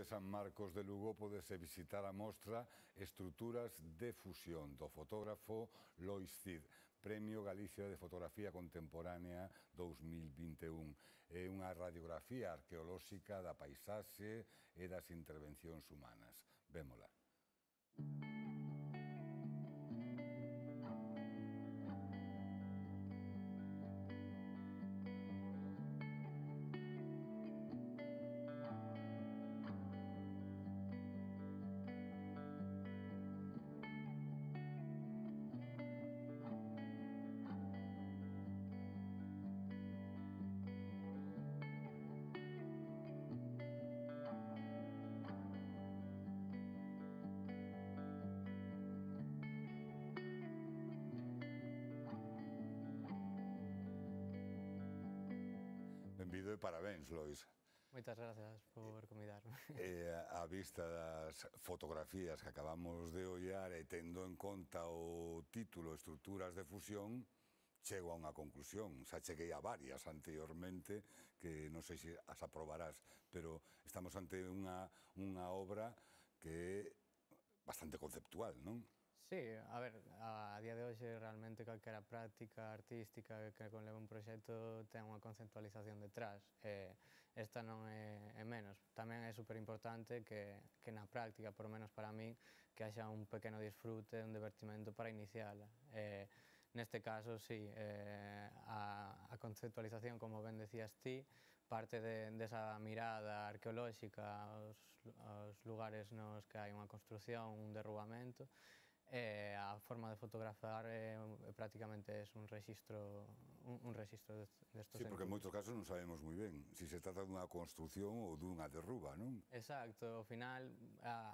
de San Marcos de Lugo podese visitar a mostra Estruturas de fusión do fotógrafo Lois Cid, Premio Galicia de Fotografía Contemporánea 2021. É unha radiografía arqueolóxica da paisaxe e das intervencións humanas. Vémola. Benvido e parabéns, Lois. Moitas grazas por convidarme. A vista das fotografías que acabamos de ollar e tendo en conta o título Estruturas de fusión, chego a unha conclusión. Xa cheguei a varias anteriormente, que non sei se as aprobarás, pero estamos ante unha obra que é bastante conceptual, non? Sí, a ver, a día de hoxe realmente calquera práctica artística que conleva un proxecto ten unha conceptualización detrás. Esta non é menos. Tamén é superimportante que na práctica, por lo menos para min, que haxa un pequeno disfrute, un divertimento para iniciala. Neste caso, sí, a conceptualización, como ben decías ti, parte desa mirada arqueolóxica aos lugares nos que hai unha construción, un derrubamento. A forma de fotografar prácticamente é un registro destos. Sí, porque en moitos casos non sabemos moi ben se se trata dunha construción ou dunha derruba, non? Exacto, ao final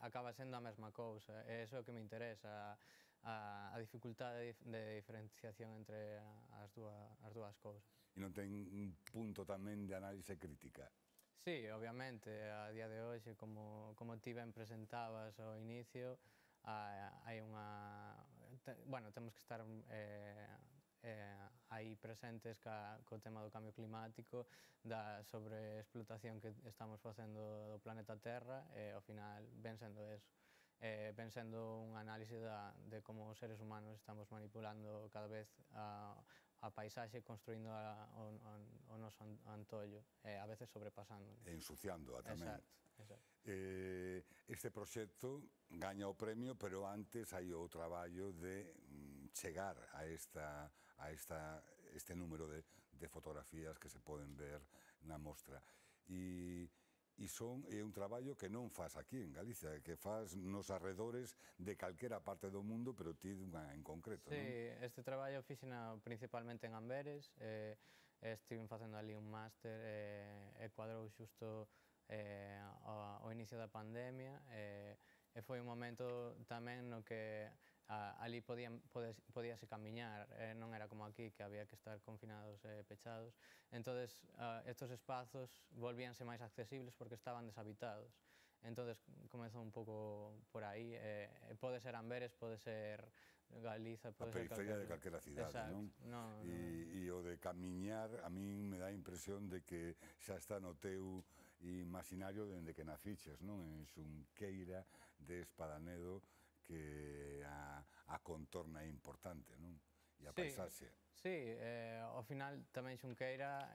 acaba sendo a mesma cousa, é iso que me interesa, a dificultade de diferenciación entre as dúas cousas. E non ten un punto tamén de análise crítica? Sí, obviamente, a día de hoxe, como ti ben presentabas ao inicio, hai unha... Bueno, temos que estar aí presentes co tema do cambio climático, da sobreexplotación que estamos facendo do planeta Terra, e ao final ven sendo eso. Ven sendo un análise de como os seres humanos estamos manipulando cada vez a paisaxe, construindo o noso antollo, a veces sobrepasando. E ensuciándoa tamén. Exacto. Este proxecto gaña o premio, pero antes hai o traballo de chegar a este número de fotografías que se poden ver na mostra. E é un traballo que non faz aquí en Galicia, que faz nos arredores de calquera parte do mundo, pero ti dunha en concreto, non? Sí, este traballo fixena principalmente en Amberes, estive facendo ali un máster e cuadrou xusto ao inicio da pandemia, e foi un momento tamén no que ali podíase camiñar, non era como aquí que había que estar confinados e pechados. Entonces, estos espazos volvíanse máis accesibles porque estaban deshabitados. Entonces, comezou un pouco por aí. Pode ser Amberes, pode ser Galiza, pode ser... A periferia de calquera cidade, non? E o de camiñar, a min me dá a impresión de que xa está no teu imaginario dende que naciches, non? En Xunqueira de Espadanedo, que a contorna é importante, non? E a paisaxe. Sí, ao final tamén Xunqueira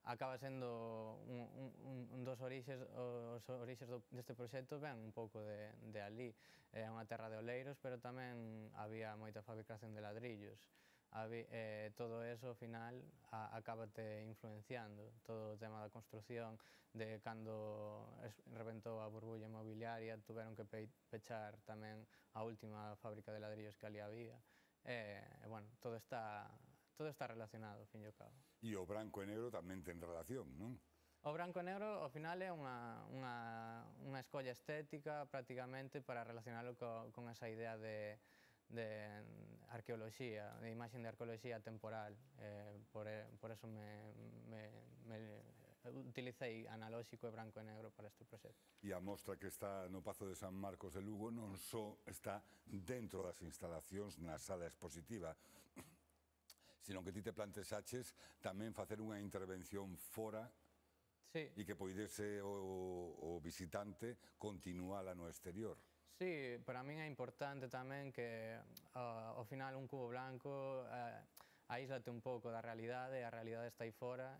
acaba sendo un dos orixes, os orixes deste proxecto ven un pouco de ali. É unha terra de oleiros, pero tamén había moita fabricación de ladrillos. Todo eso, ao final, acábate influenciando. Todo o tema da construción, de cando rebentou a burbulla inmobiliaria, tuveron que pechar tamén a última fábrica de ladrillos que ali había. Bueno, todo está relacionado, ao fin e ao cabo. E o branco e negro tamén ten relación, non? O branco e negro, ao final, é unha escolla estética, prácticamente, para relacionarlo con esa idea de arqueoloxía, de imaxen de arqueoloxía temporal. Por eso utilicei analóxico e branco e negro para este proxecto. E a mostra que está no Pazo de San Marcos de Lugo non só está dentro das instalacións na sala expositiva, sino que ti te plantexaches tamén facer unha intervención fora Sí. E que poidese o visitante continuala no exterior. Sí, para min é importante tamén que ao final un cubo blanco aíslate un pouco da realidade, a realidade está aí fora,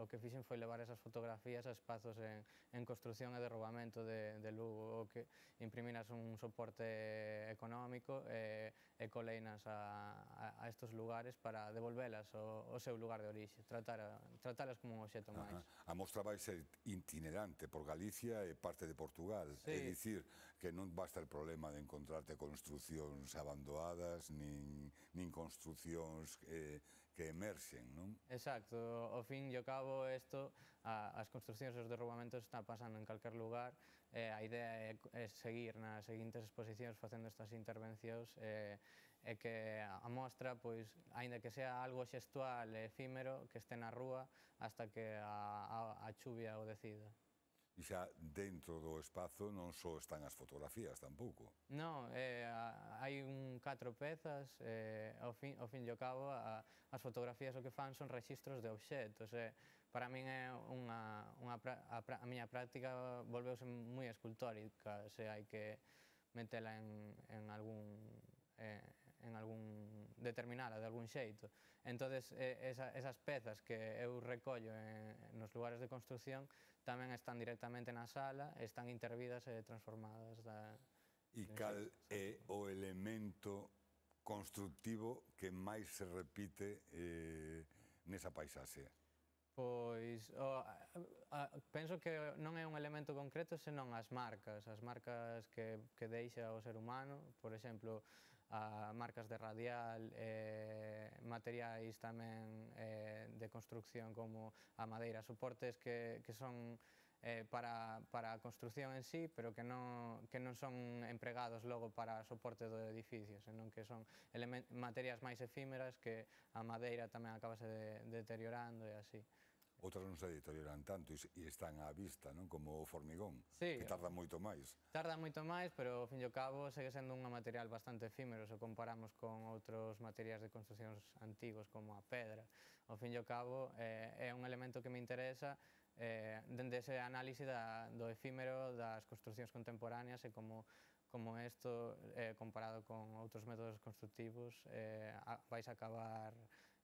o que fixen foi levar esas fotografías a espazos en construción e derrubamento de Lugo, o que impriminas un soporte económico e coleinas a estos lugares para devolvelas ao seu lugar de orixe, tratalas como un obxecto máis. A mostra vai ser itinerante por Galicia e parte de Portugal, é dicir, que non basta el problema de encontrarte construcións abandonadas, nin construcións que emerxen, non? Exacto, ao fin e ao cabo as construcións e os derrubamentos están pasando en calquer lugar, a idea é seguir nas seguintes exposicións facendo estas intervencións e que a mostra, pois, aínda que sea algo xestual e efímero, que este na rúa hasta que a chuvia o decida. E xa dentro do espazo non só están as fotografías tampouco. Non, hai 4 pezas, ao fin e ao cabo as fotografías o que fan son rexistros de obxectos, para min é a miña práctica volveuse moi escultórica, se hai que metela en algún determinada de algún xeito. Entonces, esas pezas que eu recollo nos lugares de construción tamén están directamente na sala, están intervidas e transformadas. E cal é o elemento constructivo que máis se repite nesa paisaxe? Pois, penso que non é un elemento concreto, senón as marcas que deixa o ser humano, por exemplo, marcas de radial, materiais tamén de construcción como a madeira, soportes que son para a construción en sí, pero que non son empregados logo para soporte do edificio, senón que son materias máis efímeras que a madeira tamén acabase deteriorando e así. Outras non se deterioran tanto e están á vista, non? Como o formigón, que tarda moito máis. Tarda moito máis, pero ao fin e ao cabo segue sendo un material bastante efímero se comparamos con outros materiais de construcións antigos como a pedra. Ao fin e ao cabo é un elemento que me interesa dende ese análise do efímero das construcións contemporáneas e como isto, comparado con outros métodos constructivos, vais a acabar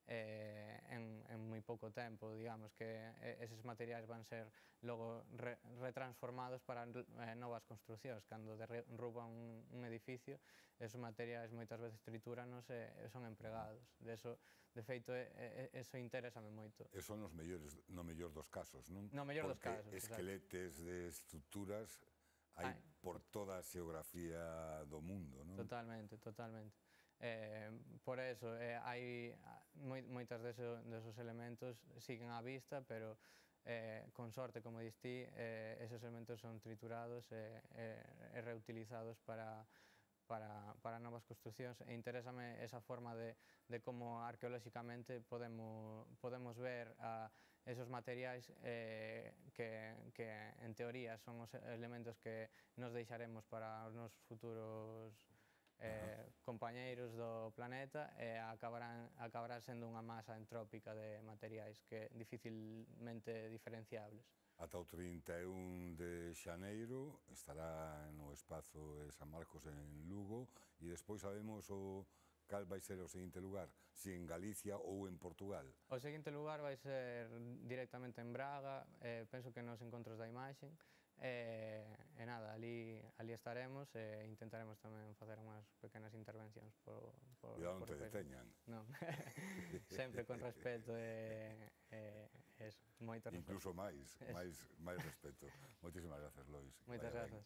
en moi pouco tempo, digamos, que eses materiais van ser logo retransformados para novas construcións. Cando derruban un edificio, esos materiais moitas veces tritúranos e son empregados. De feito, eso interésame moito. E son no mellor dos casos, non? No mellor dos casos, porque esqueletes de estructuras hai por toda a xeografía do mundo, non? Totalmente. Por eso, hai moitas desos elementos siguen á vista, pero con sorte, como dis ti, esos elementos son triturados e reutilizados para novas construcións e interésame esa forma de como arqueolóxicamente podemos ver esos materiais que en teoría son os elementos que nos deixaremos para os nosos futuros compañeiros do planeta e acabará sendo unha masa entrópica de materiais que dificilmente diferenciables. Ata o 31 de xaneiro estará no espazo de San Marcos en Lugo e despois sabemos cal vai ser o seguinte lugar, se en Galicia ou en Portugal. O seguinte lugar vai ser directamente en Braga, penso que nos encontros da imaxe, e nada, ali estaremos e intentaremos tamén facer unhas pequenas intervencións por Cuidado, non te deteñan. Non, sempre con respeto e moito respeto. Incluso máis respeto. Moitísimas grazas, Lois. Moitas grazas.